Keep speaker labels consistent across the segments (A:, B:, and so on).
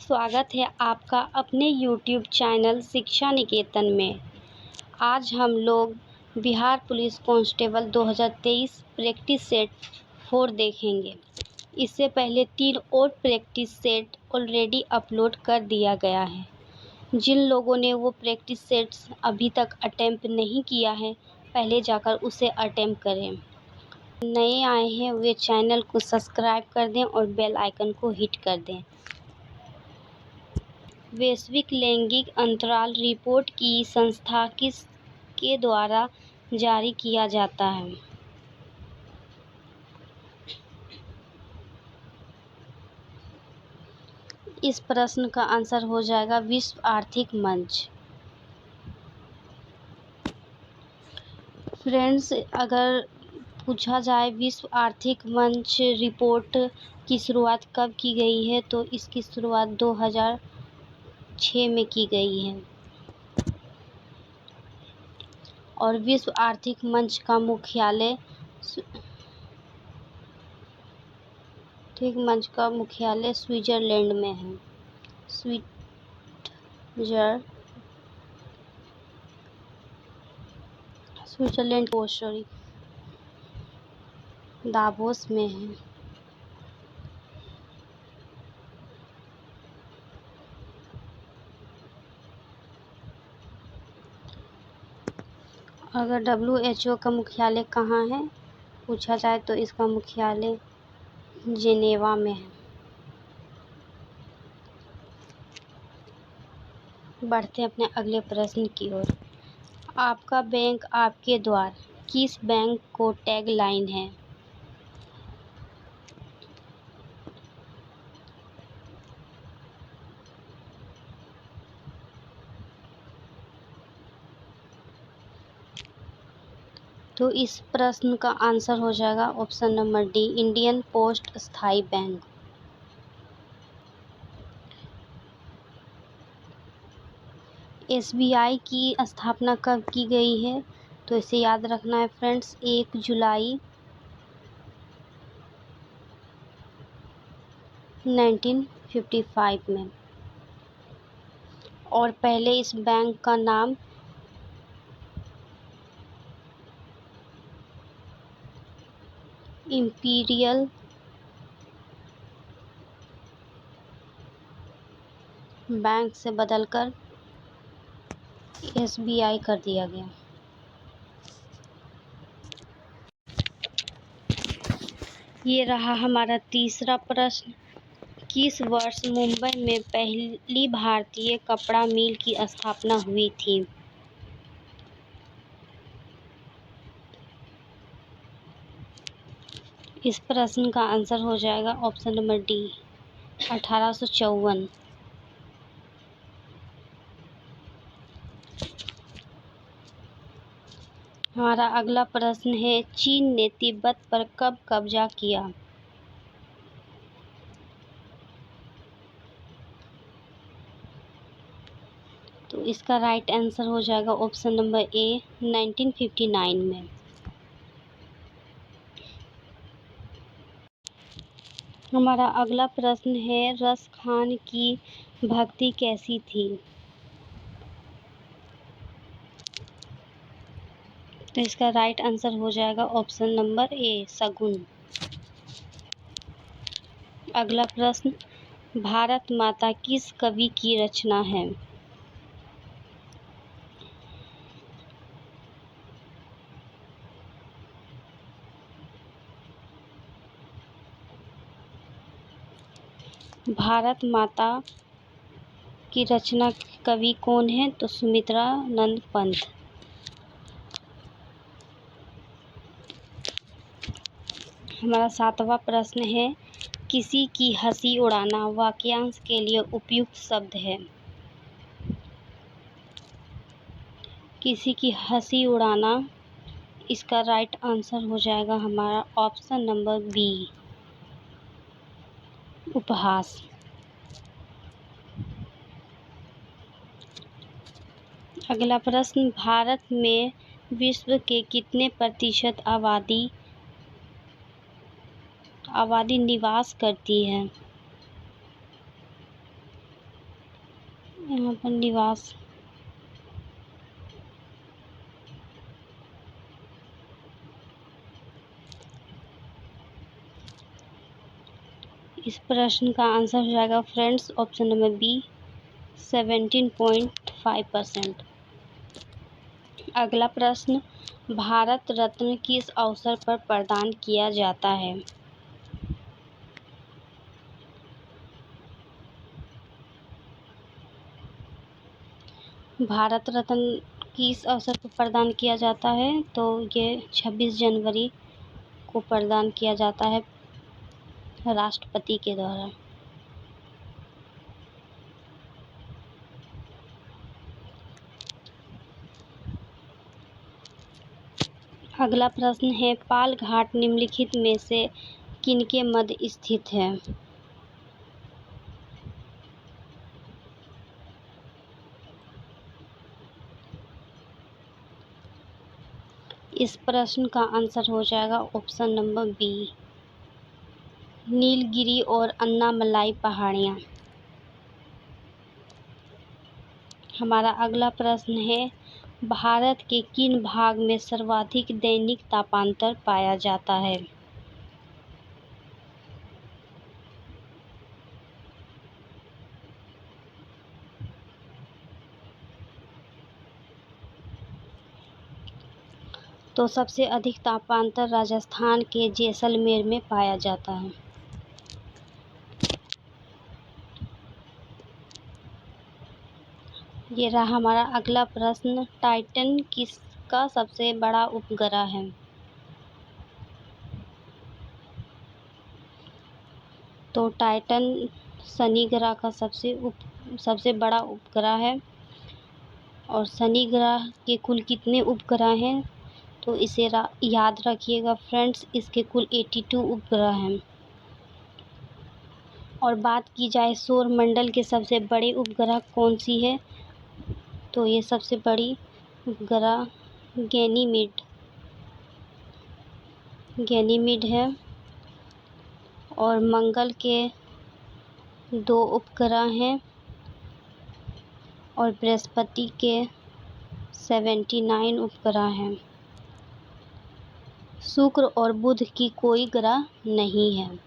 A: स्वागत है आपका अपने YouTube चैनल शिक्षा निकेतन में। आज हम लोग Bihar police constable 2023 practice set 4 देखेंगे। इससे पहले 3 और प्रैक्टिस सेट ऑलरेडी अपलोड कर दिया गया है। जिन लोगों ने वो प्रैक्टिस सेट्स अभी तक अटेम्प्ट नहीं किया है, पहले जाकर उसे अटेम्प्ट करें। नए आए हैं वे चैनल को सब्सक्राइब कर दें और बेल आइकन को हिट कर दें। वैश्विक लैंगिक अंतराल रिपोर्ट की संस्था किसके द्वारा जारी किया जाता है? इस प्रश्न का आंसर हो जाएगा विश्व आर्थिक मंच। फ्रेंड्स, अगर पूछा जाए विश्व आर्थिक मंच रिपोर्ट की शुरुआत कब की गई है, तो इसकी शुरुआत 2006 में की गई है और विश्व आर्थिक मंच का मुख्यालय स्विट्जरलैंड में है। स्विट्जरलैंड दावोस में है। अगर WHO का मुख्यालय कहाँ है पूछा जाए, तो इसका मुख्यालय जेनेवा में है। बढ़ते हैं अपने अगले प्रश्न की ओर। आपका बैंक आपके द्वार किस बैंक को टैगलाइन है? तो इस प्रश्न का आंसर हो जाएगा option number D, Indian post स्थाई बैंक। SBI की स्थापना कब की गई है? तो इसे याद रखना है फ्रेंड्स, 1 जुलाई 1955 में। और पहले इस बैंक का नाम इंपीरियल बैंक से बदलकर SBI कर दिया गया। ये रहा हमारा तीसरा प्रश्न। किस वर्ष मुंबई में पहली भारतीय कपड़ा मिल की स्थापना हुई थी? इस प्रश्न का आंसर हो जाएगा ऑप्शन नंबर डी, 1854। हमारा अगला प्रश्न है, चीन ने तिब्बत पर कब कब्जा किया? तो इसका राइट आंसर हो जाएगा ऑप्शन नंबर ए, 1959 में। हमारा अगला प्रश्न है, रस खान की भक्ति कैसी थी? तो इसका राइट आंसर हो जाएगा ऑप्शन नंबर ए, सगुन। अगला प्रश्न, भारत माता किस कवि की रचना है? भारत माता की रचना कवि कौन है? तो सुमित्रा नंद पंत। हमारा 7वां प्रश्न है, किसी की हंसी उड़ाना वाक्यांश के लिए उपयुक्त शब्द है? किसी की हंसी उड़ाना, इसका राइट आंसर हो जाएगा हमारा ऑप्शन नंबर बी, उपहास। अगला प्रश्न, भारत में विश्व के कितने प्रतिशत आबादी निवास करती है? यहाँ पर निवास। इस प्रश्न का आंसर हो जाएगा फ्रेंड्स ऑप्शन नंबर बी 17.5%। अगला प्रश्न, भारत रत्न किस अवसर पर प्रदान किया जाता है? भारत रत्न किस अवसर पर प्रदान किया जाता है? तो ये 26 जनवरी को प्रदान किया जाता है राष्ट्रपति के द्वारा। अगला प्रश्न है, पाल घाट निम्नलिखित में से किनके मध्य स्थित है? इस प्रश्न का आंसर हो जाएगा ऑप्शन नंबर बी नीलगिरी और अन्नामलाई पहाड़ियाँ। हमारा अगला प्रश्न है, भारत के किन भाग में सर्वाधिक दैनिक तापांतर पाया जाता है? तो सबसे अधिक तापांतर राजस्थान के जैसलमेर में पाया जाता है। ये रहा हमारा अगला प्रश्न, टाइटन किसका सबसे बड़ा उपग्रह है? तो टाइटन शनि ग्रह का सबसे बड़ा उपग्रह है। और शनि ग्रह के कुल कितने उपग्रह हैं? तो इसे याद रखिएगा फ्रेंड्स, इसके कुल 82 उपग्रह हैं। और बात की जाए सौर मंडल के सबसे बड़े उपग्रह कौन सी है? तो ये सबसे बड़ी उपग्रह गैनीमीड है। और मंगल के 2 उपग्रह हैं और बृहस्पति के 79 उपग्रह हैं। शुक्र और बुध की कोई ग्रह नहीं है।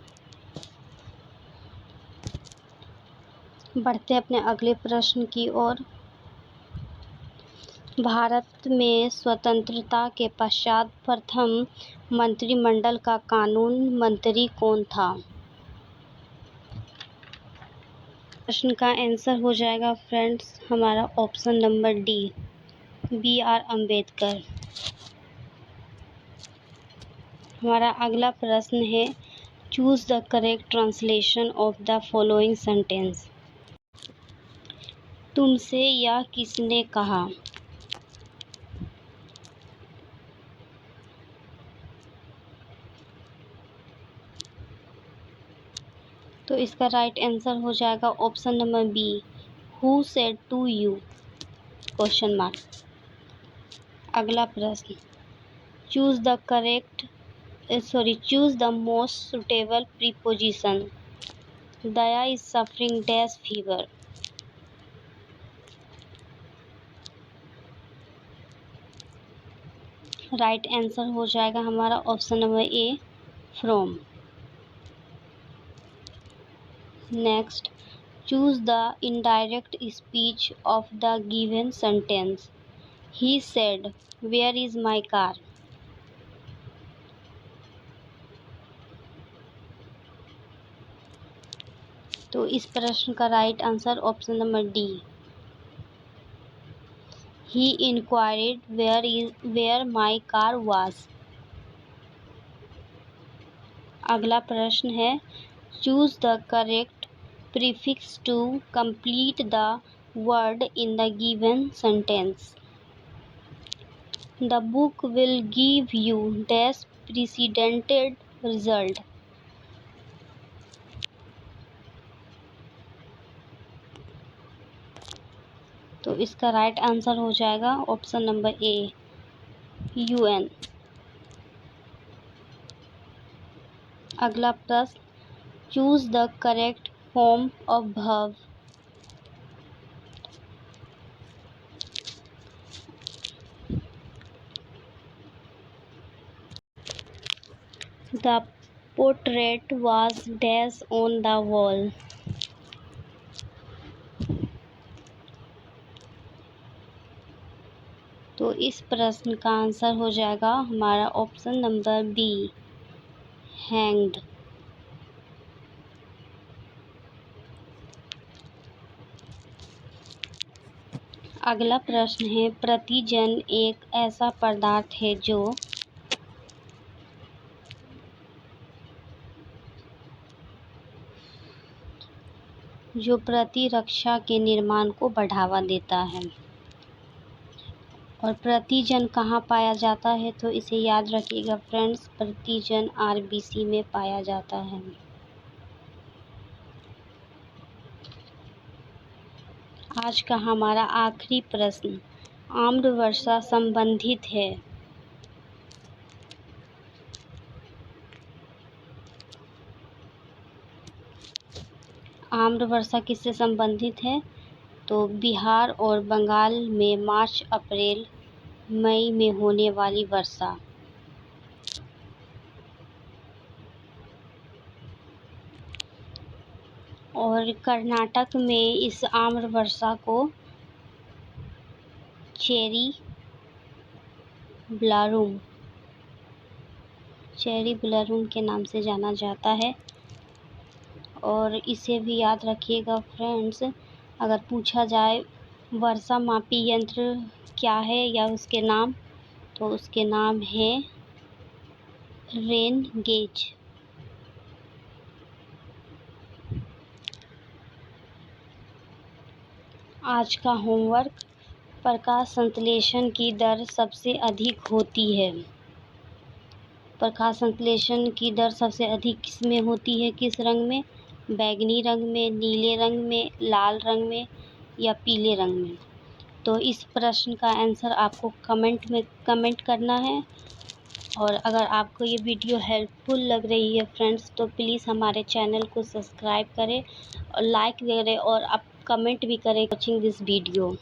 A: बढ़ते अपने अगले प्रश्न की ओर। भारत में स्वतंत्रता के पश्चात प्रथम मंत्रिमंडल का कानून मंत्री कौन था? प्रश्न का आंसर हो जाएगा फ्रेंड्स हमारा option number D BR Ambedkar. हमारा अगला प्रश्न है, choose the correct translation of the following sentence. तुमसे यह किसने कहा? तो इसका राइट आंसर हो जाएगा option number B who said to you question mark. अगला प्रश्न, choose the most suitable preposition. Daya is suffering dash fever. Right answer हो जाएगा हमारा option number A from. Next, choose the indirect speech of the given sentence. He said, "Where is my car?" तो इस प्रश्न का right answer option number D He inquired where my car was. अगला प्रश्न है, choose the correct prefix to complete the word in the given sentence. The book will give you dash precedented result. तो इसका right answer हो जाएगा option number ए UN। अगला प्रश्न, choose the correct form of verb. The portrait was dash on the wall. तो इस प्रश्न का आंसर हो जाएगा हमारा ऑप्शन नंबर बी, हैंग्ड। अगला प्रश्न है, प्रतिजन एक ऐसा पदार्थ है जो प्रतिरक्षा के निर्माण को बढ़ावा देता है। और प्रतिजन कहाँ पाया जाता है, तो इसे याद रखिएगा फ्रेंड्स, प्रतिजन आरबीसी में पाया जाता है। आज का हमारा आखिरी प्रश्न आम्र वर्षा संबंधित है। आम्र वर्षा किससे संबंधित है, तो बिहार और बंगाल में मार्च अप्रैल मई में होने वाली वर्षा। और कर्नाटक में इस आम्र वर्षा को चेरी ब्लारूम के नाम से जाना जाता है। और इसे भी याद रखिएगा फ्रेंड्स, अगर पूछा जाए वर्षा मापी यंत्र क्या है या उसके नाम, तो उसके नाम है रेन गेज। आज का होमवर्क, प्रकाश संश्लेषण की दर सबसे अधिक होती है। प्रकाश संश्लेषण की दर सबसे अधिक किस में होती है, किस रंग में, बैंगनी रंग में, नीले रंग में, लाल रंग में या पीले रंग में। तो इस प्रश्न का आंसर आपको कमेंट में कमेंट करना है। और अगर आपको ये वीडियो हेल्पफुल लग रही है फ्रेंड्स, तो प्लीज़ हमारे चैनल को सब्सक्राइब करें और लाइक करें और आप कमेंट भी करें वॉचिंग दिस वीडियो।